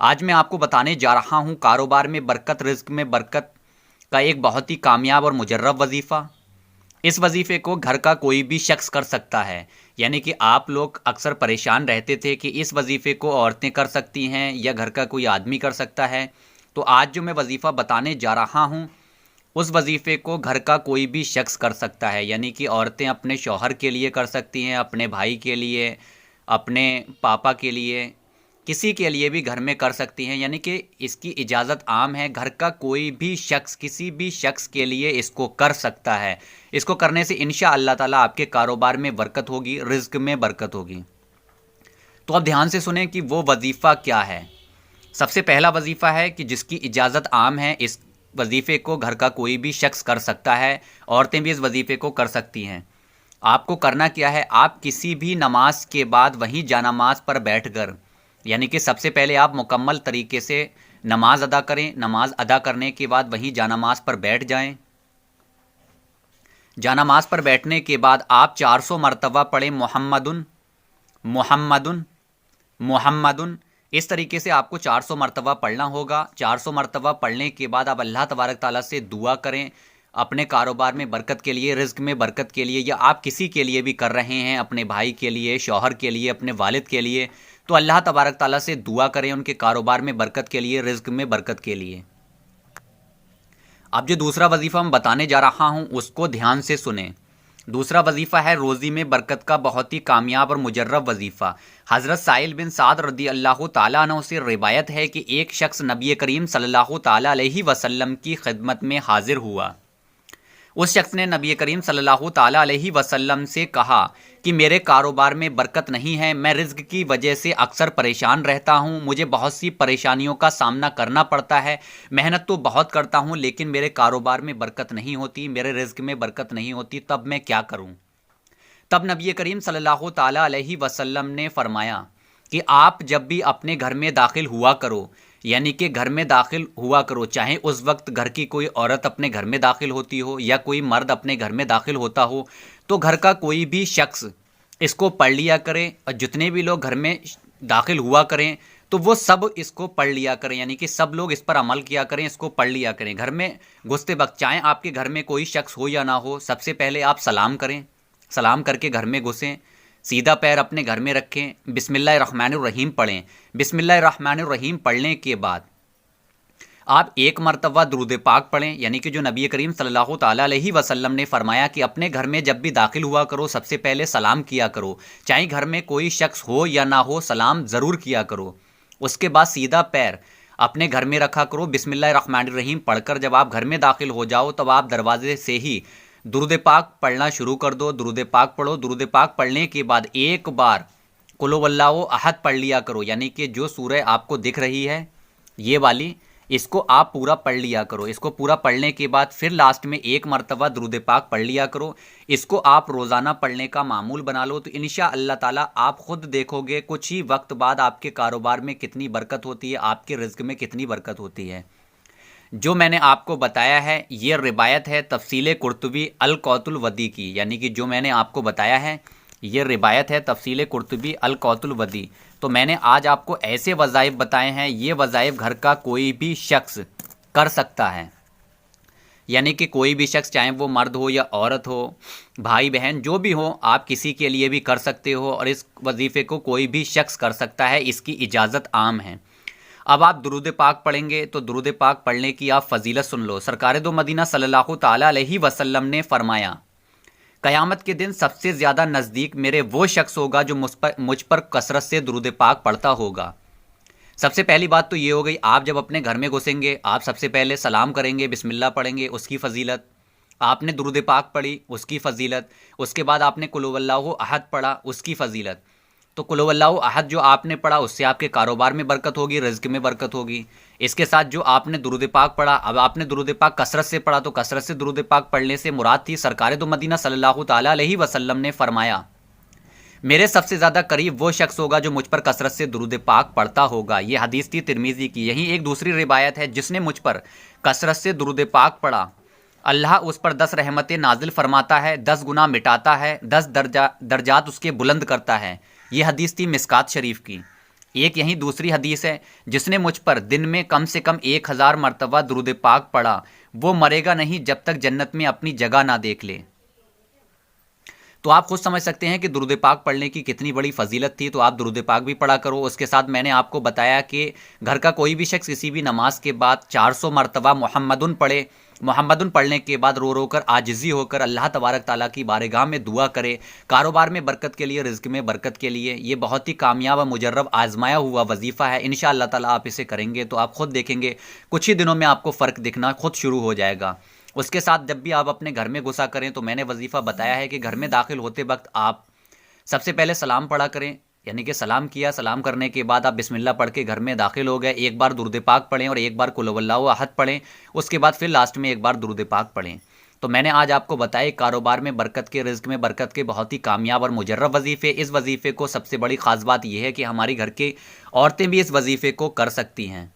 آج میں آپ کو بتانے جا رہا ہوں کاروبار میں برکت، رزق میں برکت کا ایک بہت ہی کامیاب اور مجرب وظیفہ۔ اس وظیفے کو گھر کا کوئی بھی شخص کر سکتا ہے، یعنی کہ آپ لوگ اکثر پریشان رہتے تھے کہ اس وظیفے کو عورتیں کر سکتی ہیں یا گھر کا کوئی آدمی کر سکتا ہے۔ تو آج جو میں وظیفہ بتانے جا رہا ہوں اس وظیفے کو گھر کا کوئی بھی شخص کر سکتا ہے، یعنی کہ عورتیں اپنے شوہر کے لیے کر سکتی ہیں، اپنے بھائی کے لیے، اپنے پاپا کے لیے، کسی کے لیے بھی گھر میں کر سکتی ہیں، یعنی کہ اس کی اجازت عام ہے۔ گھر کا کوئی بھی شخص کسی بھی شخص کے لیے اس کو کر سکتا ہے۔ اس کو کرنے سے انشاء اللہ تعالیٰ آپ کے کاروبار میں برکت ہوگی، رزق میں برکت ہوگی۔ تو اب دھیان سے سنیں کہ وہ وظیفہ کیا ہے۔ سب سے پہلا وظیفہ ہے کہ جس کی اجازت عام ہے، اس وظیفے کو گھر کا کوئی بھی شخص کر سکتا ہے، عورتیں بھی اس وظیفے کو کر سکتی ہیں۔ آپ کو کرنا کیا ہے، آپ کسی بھی نماز کے بعد وہیں جانماز پر بیٹھ کر، یعنی کہ سب سے پہلے آپ مکمل طریقے سے نماز ادا کریں، نماز ادا کرنے کے بعد وہیں جانماز پر بیٹھ جائیں۔ جانماز پر بیٹھنے کے بعد آپ 400 مرتبہ پڑھیں محمدن محمدن محمدن۔ اس طریقے سے آپ کو 400 مرتبہ پڑھنا ہوگا۔ 400 مرتبہ پڑھنے کے بعد آپ اللہ تبارک تعالیٰ سے دعا کریں اپنے کاروبار میں برکت کے لیے، رزق میں برکت کے لیے، یا آپ کسی کے لیے بھی کر رہے ہیں، اپنے بھائی کے لیے، شوہر کے لیے، اپنے والد کے لیے، تو اللہ تبارک تعالیٰ سے دعا کریں ان کے کاروبار میں برکت کے لیے، رزق میں برکت کے لیے۔ اب جو دوسرا وظیفہ میں بتانے جا رہا ہوں اس کو دھیان سے سنیں۔ دوسرا وظیفہ ہے روزی میں برکت کا بہت ہی کامیاب اور مجرب وظیفہ۔ حضرت سائل بن سعد رضی اللہ تعالیٰ عنہ سے روایت ہے کہ ایک شخص نبی کریم صلی اللہ تعالیٰ علیہ وسلم کی خدمت میں حاضر ہوا۔ اس شخص نے نبی کریم صلی اللہ تعالیٰ علیہ وسلم سے کہا کہ میرے کاروبار میں برکت نہیں ہے، میں رزق کی وجہ سے اکثر پریشان رہتا ہوں، مجھے بہت سی پریشانیوں کا سامنا کرنا پڑتا ہے، محنت تو بہت کرتا ہوں لیکن میرے کاروبار میں برکت نہیں ہوتی، میرے رزق میں برکت نہیں ہوتی، تب میں کیا کروں؟ تب نبی کریم صلی اللہ تعالیٰ علیہ وسلم نے فرمایا کہ آپ جب بھی اپنے گھر میں داخل ہوا کرو، یعنی کہ گھر میں داخل ہوا کرو، چاہے اس وقت گھر کی کوئی عورت اپنے گھر میں داخل ہوتی ہو یا کوئی مرد اپنے گھر میں داخل ہوتا ہو، تو گھر کا کوئی بھی شخص اس کو پڑھ لیا کرے، اور جتنے بھی لوگ گھر میں داخل ہوا کریں تو وہ سب اس کو پڑھ لیا کریں، یعنی کہ سب لوگ اس پر عمل کیا کریں، اس کو پڑھ لیا کریں۔ گھر میں گھستے وقت چاہے آپ کے گھر میں کوئی شخص ہو یا نہ ہو، سب سے پہلے آپ سلام کریں، سلام کر کے گھر میں گھسیں، سیدھا پیر اپنے گھر میں رکھیں، بسم اللہ الرحمن الرحیم پڑھیں۔ بسم اللہ الرحمن الرحیم پڑھنے کے بعد آپ ایک مرتبہ درود پاک پڑھیں، یعنی کہ جو نبی کریم صلی اللہ تعالیٰ علیہ وسلم نے فرمایا کہ اپنے گھر میں جب بھی داخل ہوا کرو سب سے پہلے سلام کیا کرو، چاہے گھر میں کوئی شخص ہو یا نہ ہو، سلام ضرور کیا کرو۔ اس کے بعد سیدھا پیر اپنے گھر میں رکھا کرو، بسم اللہ الرحمن الرحیم پڑھ کر جب آپ گھر میں داخل ہو جاؤ تب آپ دروازے سے ہی درود پاک پڑھنا شروع کر دو، درود پاک پڑھو۔ درود پاک پڑھنے کے بعد ایک بار قل هو اللہ احد پڑھ لیا کرو، یعنی کہ جو سورہ آپ کو دکھ رہی ہے یہ والی، اس کو آپ پورا پڑھ لیا کرو۔ اس کو پورا پڑھنے کے بعد پھر لاسٹ میں ایک مرتبہ درود پاک پڑھ لیا کرو۔ اس کو آپ روزانہ پڑھنے کا معمول بنا لو، تو انشاء اللہ تعالیٰ آپ خود دیکھو گے کچھ ہی وقت بعد آپ کے کاروبار میں کتنی برکت ہوتی ہے، آپ کے رزق میں کتنی برکت ہوتی ہے۔ جو میں نے آپ کو بتایا ہے یہ روایت ہے تفصیل قرطبی القوت الودی کی، یعنی کہ جو میں نے آپ کو بتایا ہے یہ روایت ہے تفصیل قرطبی القوت الودی۔ تو میں نے آج آپ کو ایسے وظائف بتائے ہیں، یہ وظائف گھر کا کوئی بھی شخص کر سکتا ہے، یعنی کہ کوئی بھی شخص چاہے وہ مرد ہو یا عورت ہو، بھائی بہن جو بھی ہو، آپ کسی کے لیے بھی کر سکتے ہو، اور اس وظیفے کو کوئی بھی شخص کر سکتا ہے، اس کی اجازت عام ہے۔ اب آپ درود پاک پڑھیں گے تو درود پاک پڑھنے کی آپ فضیلت سن لو۔ سرکار دو مدینہ صلی اللہ تعالیٰ علیہ وسلم نے فرمایا قیامت کے دن سب سے زیادہ نزدیک میرے وہ شخص ہوگا جو مجھ پر کثرت سے درود پاک پڑھتا ہوگا۔ سب سے پہلی بات تو یہ ہو گئی، آپ جب اپنے گھر میں گھسیں گے آپ سب سے پہلے سلام کریں گے، بسم اللہ پڑھیں گے، اس کی فضیلت۔ آپ نے درود پاک پڑھی، اس کی فضیلت۔ اس کے بعد آپ نے قل هو اللہ احد پڑھا، اس کی فضیلت۔ تو قل هو اللہ احد جو آپ نے پڑھا اس سے آپ کے کاروبار میں برکت ہوگی، رزق میں برکت ہوگی۔ اس کے ساتھ جو آپ نے درود پاک پڑھا، اب آپ نے درود پاک کثرت سے پڑھا، تو کثرت سے درود پاک پڑھنے سے مراد تھی سرکار دو مدینہ صلی اللہ تعالیٰ علیہ وسلم نے فرمایا میرے سب سے زیادہ قریب وہ شخص ہوگا جو مجھ پر کثرت سے درود پاک پڑھتا ہوگا۔ یہ حدیث تھی ترمذی کی۔ یہیں ایک دوسری روایت ہے، جس نے مجھ پر کثرت سے درود پاک پڑھا اللہ اس پر 10 رحمتیں نازل فرماتا ہے، 10 گناہ مٹاتا ہے، 10 درجات اس کے بلند کرتا ہے۔ یہ حدیث تھی مشکات شریف کی۔ ایک یہیں دوسری حدیث ہے، جس نے مجھ پر دن میں کم سے کم 1000 مرتبہ درود پاک پڑھا وہ مرے گا نہیں جب تک جنت میں اپنی جگہ نہ دیکھ لے۔ تو آپ خود سمجھ سکتے ہیں کہ درود پاک پڑھنے کی کتنی بڑی فضیلت تھی، تو آپ درود پاک بھی پڑھا کرو۔ اس کے ساتھ میں نے آپ کو بتایا کہ گھر کا کوئی بھی شخص کسی بھی نماز کے بعد 400 مرتبہ محمدن پڑھے، محمدن پڑھنے کے بعد رو رو کر عاجزی ہو کر اللہ تبارک تعالیٰ کی بارگاہ میں دعا کرے، کاروبار میں برکت کے لیے، رزق میں برکت کے لیے۔ یہ بہت ہی کامیاب و مجرب آزمایا ہوا وظیفہ ہے، انشاءاللہ تعالیٰ آپ اسے کریں گے تو آپ خود دیکھیں گے کچھ ہی دنوں میں آپ کو فرق دکھنا خود شروع ہو جائے گا۔ اس کے ساتھ جب بھی آپ اپنے گھر میں گھسا کریں تو میں نے وظیفہ بتایا ہے کہ گھر میں داخل ہوتے وقت آپ سب سے پہلے سلام پڑھا کریں، یعنی کہ سلام کیا، سلام کرنے کے بعد آپ بسم اللہ پڑھ کے گھر میں داخل ہو گئے، ایک بار درود پاک پڑھیں اور ایک بار قل هو اللہ احد پڑھیں، اس کے بعد پھر لاسٹ میں ایک بار درود پاک پڑھیں۔ تو میں نے آج آپ کو بتایا کاروبار میں برکت کے، رزق میں برکت کے بہت ہی کامیاب اور مجرب وظیفے۔ اس وظیفے کو سب سے بڑی خاص بات یہ ہے کہ ہماری گھر کے عورتیں بھی اس وظیفے کو کر سکتی ہیں۔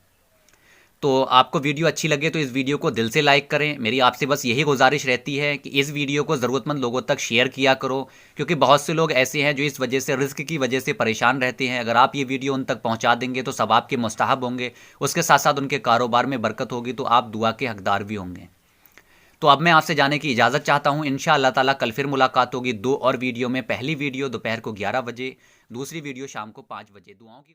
تو آپ کو ویڈیو اچھی لگے تو اس ویڈیو کو دل سے لائک کریں۔ میری آپ سے بس یہی گزارش رہتی ہے کہ اس ویڈیو کو ضرورت مند لوگوں تک شیئر کیا کرو، کیونکہ بہت سے لوگ ایسے ہیں جو اس وجہ سے، رزق کی وجہ سے پریشان رہتے ہیں۔ اگر آپ یہ ویڈیو ان تک پہنچا دیں گے تو ثواب کے مستحق ہوں گے، اس کے ساتھ ساتھ ان کے کاروبار میں برکت ہوگی تو آپ دعا کے حقدار بھی ہوں گے۔ تو اب میں آپ سے جانے کی اجازت چاہتا ہوں، انشاءاللہ تعالیٰ کل پھر ملاقات ہوگی 2 اور ویڈیو میں۔ پہلی ویڈیو دوپہر کو 11 بجے، دوسری ویڈیو شام کو 5 بجے۔ دعاؤں کی